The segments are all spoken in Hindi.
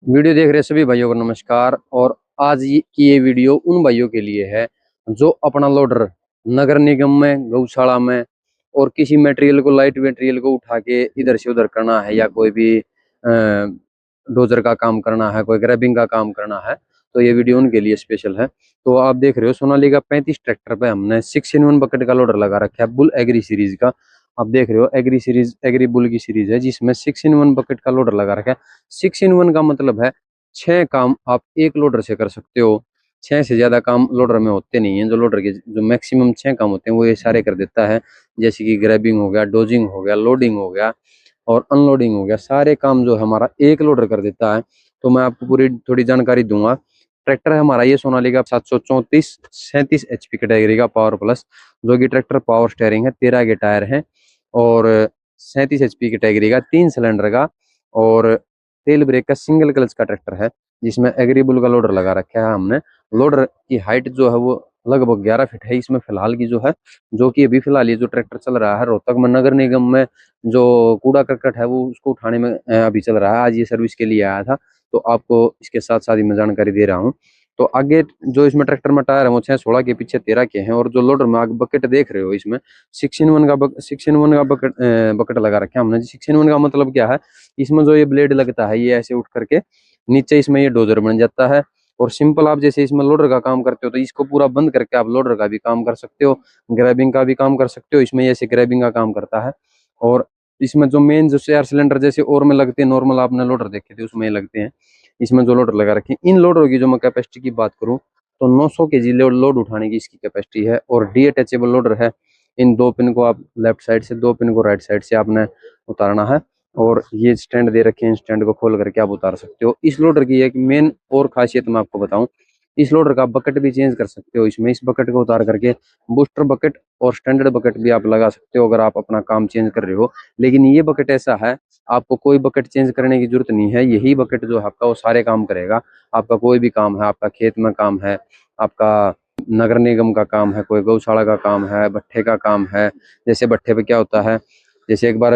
वीडियो देख रहे सभी भाइयों को नमस्कार। और आज की ये वीडियो उन भाइयों के लिए है जो अपना लोडर नगर निगम में, गौशाला में और किसी मटेरियल को, लाइट मटेरियल को उठा के इधर से उधर करना है, या कोई भी डोजर का काम करना है, कोई ग्रैबिंग का काम करना है, तो ये वीडियो उनके लिए स्पेशल है। तो आप देख रहे हो सोनालिका 35 ट्रैक्टर पे हमने 6-in-1 बकेट का लोडर लगा रखा है, बुल एग्री सीरीज का। आप देख रहे हो एग्री सीरीज, एग्री बुल की सीरीज है, जिसमें 6-in-1 बकेट का लोडर लगा रखा है। 6-in-1 का मतलब है 6 काम आप एक लोडर से कर सकते हो। 6 से ज्यादा काम लोडर में होते नहीं है। जो लोडर के जो मैक्सिमम 6 काम होते हैं वो ये सारे कर देता है। जैसे कि ग्रैबिंग हो गया, डोजिंग हो गया, लोडिंग हो गया और अनलोडिंग हो गया। सारे काम जो हमारा एक लोडर कर देता है। तो मैं आपको पूरी थोड़ी जानकारी दूंगा। ट्रैक्टर है हमारा ये सोनालिका 734 37 HP कैटेगरी का पावर प्लस, जो कि ट्रैक्टर पावर स्टेयरिंग है, 13 के टायर हैं और 37 HP कैटेगरी का 3 सिलेंडर का और तेल ब्रेक का सिंगल क्लच का ट्रैक्टर है, जिसमें एग्रीबुल का लोडर लगा रखा है हमने। लोडर की हाइट जो है वो लगभग 11 फीट है इसमें फिलहाल की जो है, जो कि अभी फिलहाल ये जो ट्रैक्टर चल रहा है रोहतक में नगर निगम में, जो कूड़ा करकट है वो उसको उठाने में अभी चल रहा है। आज ये सर्विस के लिए आया था, तो आपको इसके साथ साथ ही मैं जानकारी दे रहा हूँ। तो आगे जो इसमें ट्रैक्टर में टायर है वो 6-16 के, पीछे 13 के हैं। और जो लोडर में आगे बकेट देख रहे हो, इसमें 6-in-1 का बकेट लगा रखे हैं हमने। 6-in-1 का मतलब क्या है, इसमें जो ये ब्लेड लगता है ये ऐसे उठ करके नीचे इसमें ये डोजर बन जाता है। और सिंपल आप जैसे इसमें लोडर का काम करते हो तो इसको पूरा बंद करके आप लोडर का भी काम कर सकते हो, ग्रैबिंग का भी काम कर सकते हो। इसमें ऐसे ग्रैबिंग का काम करता है। और इसमें जो मेन जो 4 सिलेंडर जैसे और में लगते हैं, नॉर्मल आपने लोडर देखे थे उसमें ये लगते हैं। इसमें जो लोडर लगा रखे हैं, इन लोडर की जो मैं कैपेसिटी की बात करूं तो 900 kg लोड उठाने की इसकी कैपेसिटी है। और डी अटैचेबल लोडर है। इन 2 पिन को आप लेफ्ट साइड से, 2 पिन को राइट साइड से आपने उतारना है। और ये स्टैंड दे रखे हैं, स्टैंड को खोल करके आप उतार सकते हो। इस लोडर की एक मेन और खासियत मैं आपको बताऊं, इस लोडर का बकेट भी चेंज कर सकते हो। इसमें इस बकेट को उतार करके बूस्टर बकेट और स्टैंडर्ड बकेट भी आप लगा सकते हो अगर आप अपना काम चेंज कर रहे हो। लेकिन ये बकेट ऐसा है, आपको कोई बकेट चेंज करने की जरूरत नहीं है। यही बकेट जो है आपका वो सारे काम करेगा। आपका कोई भी काम है, आपका खेत में काम है, आपका नगर निगम का काम है, कोई गौशाला का काम है, भट्ठे का काम है। जैसे भट्ठे पे क्या होता है, जैसे एक बार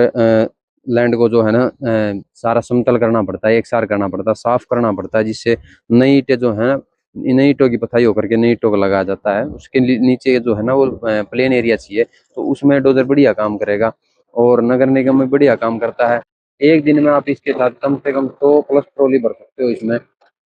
लैंड को जो है ना सारा समतल करना पड़ता है, एक सार करना पड़ता है, साफ करना पड़ता है, जिससे नई ईंटें जो है, नई ईंटों की पथाई होकर के नई ईंटों को लगाया जाता है। उसके नीचे जो है ना वो प्लेन एरिया चाहिए, तो उसमें डोजर बढ़िया काम करेगा। और नगर निगम में बढ़िया काम करता है। एक दिन में आप इसके साथ कम से कम 100+ ट्रॉली भर सकते हो। इसमें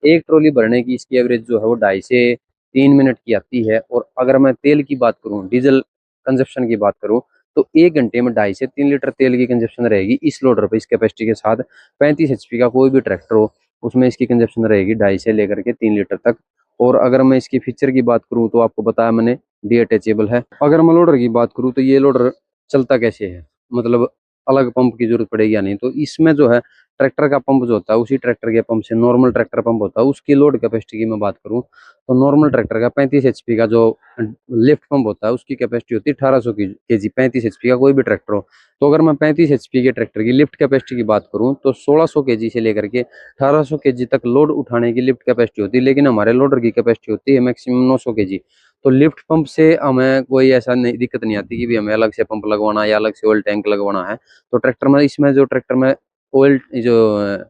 एक ट्रॉली भरने की इसकी एवरेज जो है वो 2.5 से 3 मिनट की आती है। और अगर मैं तेल की बात करूं, डीजल कंजप्शन की बात करूं, तो 1 घंटे में 2.5 से 3 लीटर तेल की कंजप्शन रहेगी इस लोडर पे, इस कैपेसिटी के साथ। 35 HP का कोई भी ट्रैक्टर हो उसमें इसकी कंजप्शन रहेगी 2.5 से लेकर के 3 लीटर तक। और अगर मैं इसकी फीचर की बात करूं तो आपको बताया मैंने, डी अटैचेबल है। अगर मैं लोडर की बात करूं तो ये लोडर चलता कैसे है, मतलब अलग पंप की जरूरत पड़ेगी या नहीं, तो इसमें जो है ट्रैक्टर का पंप जो होता है उसी ट्रैक्टर के पंप से, नॉर्मल ट्रैक्टर पंप होता है उसकी लोड कैपेसिटी की मैं बात करूं तो नॉर्मल ट्रैक्टर का 35 HP का जो लिफ्ट पंप होता है उसकी कैपेसिटी होती है 1800 kg। 35 HP का कोई भी ट्रैक्टर हो, तो अगर मैं 35 HP के ट्रैक्टर की लिफ्ट कैपेसिटी की बात करूं तो 1600 kg से लेकर के 1800 kg तक लोड उठाने की लिफ्ट कैपेसिटी होती है। लेकिन हमारे लोडर की कैपेसिटी होती है मैक्सिमम 900 kg। तो लिफ्ट पंप से हमें कोई ऐसा नहीं, दिक्कत नहीं आती कि भी हमें अलग से पंप लगवाना है या अलग से ऑयल टैंक लगवाना है। तो ट्रैक्टर में, इसमें जो ट्रैक्टर में ऑयल, जो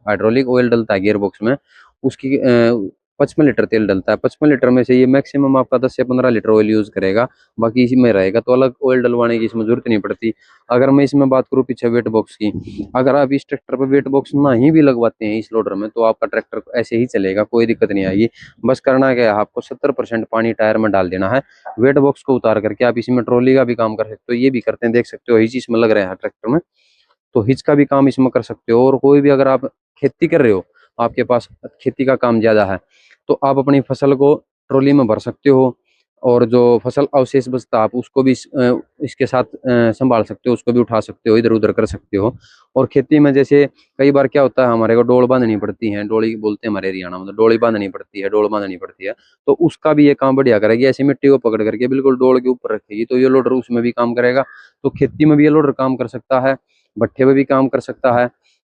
हाइड्रोलिक ऑयल डलता है गियर बॉक्स में, उसकी 55 लीटर तेल डलता है। 55 लीटर में से ये मैक्सिमम आपका 10 से 15 लीटर ऑयल यूज करेगा, बाकी इसी में रहेगा। तो अलग ऑयल डलवाने की इसमें जरूरत नहीं पड़ती। अगर मैं इसमें बात करूँ पीछे वेट बॉक्स की, अगर आप इस ट्रैक्टर पर वेट बॉक्स ना ही भी लगवाते हैं इस लोडर में, तो आपका ट्रैक्टर ऐसे ही चलेगा, कोई दिक्कत नहीं आएगी। बस करना क्या है, आपको 70% पानी टायर में डाल देना है। वेट बॉक्स को उतार करके आप इसमें ट्रॉली का भी काम कर सकते हो। ये भी करते हैं, देख सकते हो, हिच इसमें लग रहा है ट्रैक्टर में, तो हिच का भी काम इसमें कर सकते हो। और कोई भी, अगर आप खेती कर रहे हो, आपके पास खेती का काम ज्यादा है, तो आप अपनी फसल को ट्रॉली में भर सकते हो। और जो फसल अवशेष बचता है आप उसको भी इसके साथ संभाल सकते हो, उसको भी उठा सकते हो, इधर उधर कर सकते हो। और खेती में जैसे कई बार क्या होता है, हमारे को डोल बांधनी पड़ती है, डोली बोलते हैं हमारे हरियाणा में, तो डोली बांधनी पड़ती है, डोल बांधनी पड़ती है, तो उसका भी ये काम बढ़िया करेगी। ऐसे मिट्टी को पकड़ करके बिल्कुल डोल के ऊपर रखेगी, तो ये लोडर उसमें भी काम करेगा। तो खेती में भी ये लोडर काम कर सकता है, भट्ठे में भी काम कर सकता है,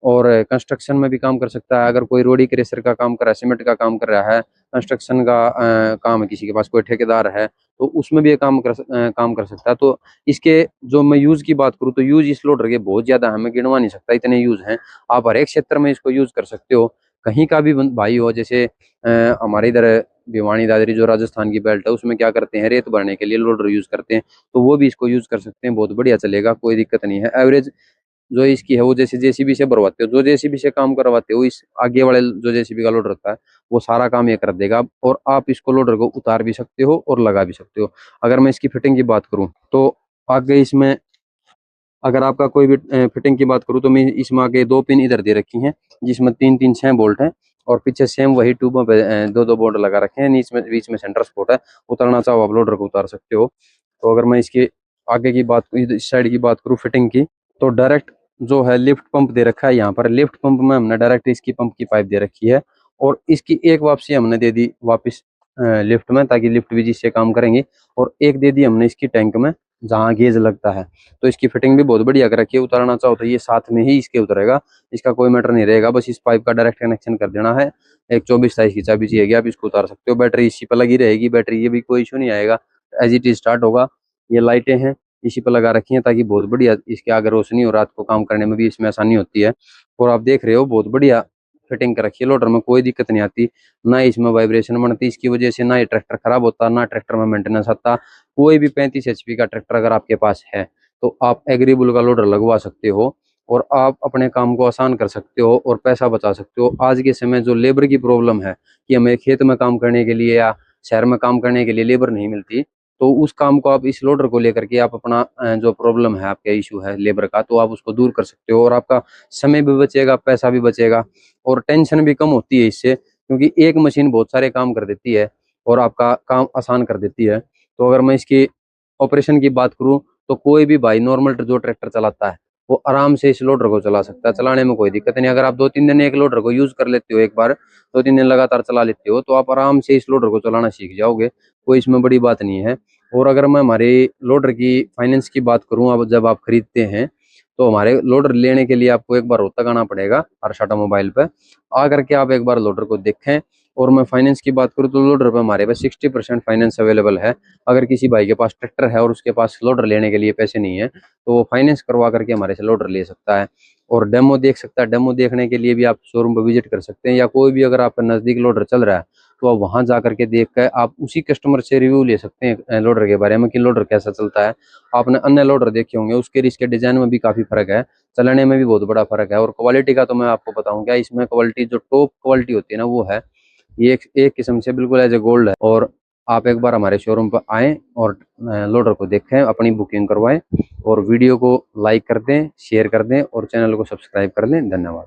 और कंस्ट्रक्शन में भी काम कर सकता है। अगर कोई रोडी क्रेशर का काम कर रहा है, सीमेंट का काम कर रहा है, कंस्ट्रक्शन का काम है, किसी के पास कोई ठेकेदार है, तो उसमें भी ये काम कर सकता है। तो इसके जो मैं यूज की बात करूँ तो यूज इस लोडर के बहुत ज्यादा है, मैं गिनवा नहीं सकता, इतने यूज हैं। आप हर एक क्षेत्र में इसको यूज कर सकते हो। कहीं का भी भाई हो, जैसे हमारे इधर भिवानी दादरी जो राजस्थान की बेल्ट है उसमें क्या करते हैं, रेत भरने के लिए लोडर यूज करते हैं, तो वो भी इसको यूज कर सकते हैं, बहुत बढ़िया चलेगा, कोई दिक्कत नहीं है। एवरेज जो इसकी है वो जैसे जेसीबी से भरवाते हो, जो जेसीबी से काम करवाते हो, इस आगे वाले जो जेसीबी का लोडर होता है वो सारा काम ये कर देगा, और आप इसको लोडर को उतार भी सकते हो और लगा भी सकते हो। अगर मैं इसकी फिटिंग की बात करूं तो आगे इसमें, अगर आपका कोई भी फिटिंग की बात करूं तो मैं इसमें आगे दो पिन इधर दे रखी हैं, जिसमें तीन तीन छह बोल्ट हैं, और पीछे सेम वही ट्यूबों पे दो दो बोल्ट लगा रखे हैं, बीच में सेंटर स्पॉट है, उतारना चाहो आप लोडर को उतार सकते हो। तो अगर मैं इसके आगे की बात, इस साइड की बात करूँ फिटिंग की, तो डायरेक्ट जो है लिफ्ट पंप दे रखा है, यहाँ पर लिफ्ट पंप में हमने डायरेक्ट इसकी पंप की पाइप दे रखी है, और इसकी एक वापसी हमने दे दी वापस लिफ्ट में, ताकि लिफ्ट भी जिससे काम करेंगे, और एक दे दी हमने इसकी टैंक में जहाँ गेज लगता है। तो इसकी फिटिंग भी बहुत बढ़िया कर रखी है, उतारना चाहो तो ये साथ में ही इसके उतरेगा, इसका कोई मैटर नहीं रहेगा, बस इस पाइप का डायरेक्ट कनेक्शन कर देना है। एक 24 साइज की चाबी चाहिए, आप इसको उतार सकते हो, बैटरी इसी पर लगी रहेगी, बैटरी ये भी कोई इशू नहीं आएगा, एज इट इज स्टार्ट होगा। ये लाइटें हैं इसी पर लगा रखी हैं, ताकि बहुत बढ़िया इसके आगे रोशनी और रात को काम करने में भी इसमें आसानी होती है। और आप देख रहे हो बहुत बढ़िया फिटिंग कर रखी है, लोडर में कोई दिक्कत नहीं आती, ना इसमें वाइब्रेशन बनती, इसकी वजह से ना ये ट्रैक्टर खराब होता, ना ट्रैक्टर में मेंटेनेंस आता। कोई भी 35 HP का ट्रैक्टर अगर आपके पास है तो आप एग्रीबुल का लोडर लगवा सकते हो, और आप अपने काम को आसान कर सकते हो और पैसा बचा सकते हो। आज के समय जो लेबर की प्रॉब्लम है कि हमें खेत में काम करने के लिए या शहर में काम करने के लिए लेबर नहीं मिलती, तो उस काम को आप इस लोडर को लेकर के आप अपना जो प्रॉब्लम है, आपका इशू है लेबर का, तो आप उसको दूर कर सकते हो, और आपका समय भी बचेगा, पैसा भी बचेगा, और टेंशन भी कम होती है इससे, क्योंकि एक मशीन बहुत सारे काम कर देती है और आपका काम आसान कर देती है। तो अगर मैं इसकी ऑपरेशन की बात करूं तो कोई भी भाई नॉर्मल जो ट्रैक्टर चलाता है वो आराम से इस लोडर को चला सकता है, चलाने में कोई दिक्कत नहीं। अगर आप 2-3 दिन एक लोडर को यूज कर लेते हो, एक बार 2-3 दिन लगातार चला लेते हो, तो आप आराम से इस लोडर को चलाना सीख जाओगे, कोई इसमें बड़ी बात नहीं है। और अगर मैं हमारे लोडर की फाइनेंस की बात करूं, अब जब आप खरीदते हैं तो हमारे लोडर लेने के लिए आपको एक बार रोहतक आना पड़ेगा, हर्षाटा मोबाइल पे आकर के आप एक बार लोडर को देखें। और मैं फाइनेंस की बात करूँ तो लोडर पे हमारे पास 60% फाइनेंस अवेलेबल है। अगर किसी भाई के पास ट्रैक्टर है और उसके पास लोडर लेने के लिए पैसे नहीं है, तो वो फाइनेंस करवा करके हमारे से लोडर ले सकता है, और डेमो देख सकता है। डेमो देखने के लिए भी आप शोरूम पर विजिट कर सकते हैं, या कोई भी अगर आपका नज़दीक लोडर चल रहा है तो आप वहां जा करके देख कर आप उसी कस्टमर से रिव्यू ले सकते हैं लोडर के बारे में, कि लोडर कैसा चलता है। आपने अन्य लोडर देखे होंगे, उसके इसके डिजाइन में भी काफी फर्क है, चलने में भी बहुत बड़ा फर्क है। और क्वालिटी का तो मैं आपको बताऊं क्या, इसमें क्वालिटी जो टॉप क्वालिटी होती है ना वो है, ये एक किस्म से बिल्कुल एज ए गोल्ड है। और आप एक बार हमारे शोरूम पर आएँ और लोडर को देखें, अपनी बुकिंग करवाएं, और वीडियो को लाइक कर दें, शेयर कर दें, और चैनल को सब्सक्राइब कर लें। धन्यवाद।